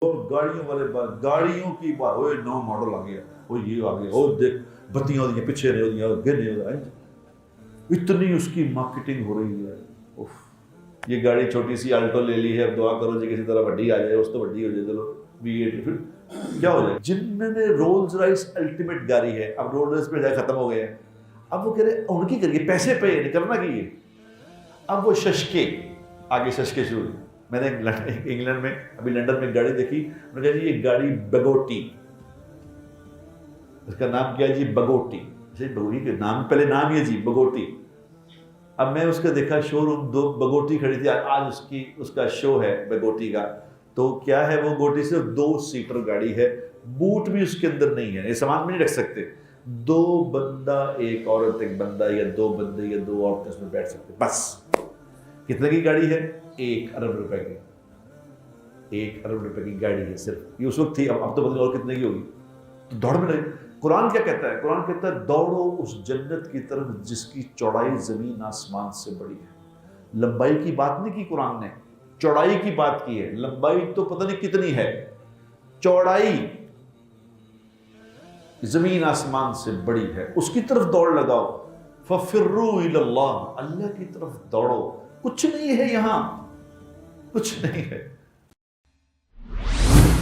اور گاڑیوں والے بات، گاڑیوں کی بات، وہ نو ماڈل آ گیا، وہ یہ آ گیا، اور دیکھ بتیاں ہو رہی ہیں پیچھے نہیں ہو رہی ہیں، گر نہیں ہو رہا ہے، اتنی اس کی مارکیٹنگ ہو رہی ہے. یہ گاڑی چھوٹی سی آلٹو لے لی ہے، اب دعا کرو جی کسی طرح بڑی آ جائے، اس تو بڑی ہو جائے، چلو V8 پھر کیا ہو جائے. جن میں رولز رائس الٹیمیٹ گاڑی ہے، اب رولز رائس پہ جائے ختم ہو گئے ہیں، اب وہ کہہ رہے ان کی کریے پیسے پہ نہیں کرنا کیے. اب وہ ششکے آگے ششکے شروع ہوئی. میں نے انگلینڈ میں ابھی لنڈن میں گاڑی دیکھی، انہوں نے کہا جی یہ گاڑی بگوٹی، اس کا نام کیا جی بگوٹی، بگوٹی کے نام پہلے نام یہ جی بگوٹی. اب میں اس کا دیکھا شو روم، دو بگوٹی کھڑی تھی، آج اس کا شو ہے بگوٹی کا. تو کیا ہے وہ گوٹی صرف 2 سیٹر گاڑی ہے، بوٹ بھی اس کے اندر نہیں ہے، یہ سامان بھی نہیں رکھ سکتے. 2 بندہ ایک عورت ایک بندہ، یا 2 بندے یا 2 عورتیں اس میں بیٹھ سکتے بس. کتنے کی گاڑی ہے؟ 1 ارب روپے کی. 1 ارب روپے کی گاڑی ہے صرف، یہ اس وقت تھی، اب تو پتہ نہیں اور کتنے کی ہوگی. تو دوڑ میں رہے. قرآن کیا کہتا ہے؟ قرآن کہتا ہے دوڑو اس جنت کی طرف جس کی چوڑائی زمین آسمان سے بڑی ہے. لمبائی کی بات نہیں کی قرآن نے، چوڑائی کی بات کی ہے. لمبائی تو پتہ نہیں کتنی ہے، چوڑائی زمین آسمان سے بڑی ہے، اس کی طرف دوڑ لگاؤ. فَفِرُّوا إِلَى اللَّهِ، اللہ کی طرف دوڑو. کچھ نہیں ہے یہاں، کچھ نہیں ہے.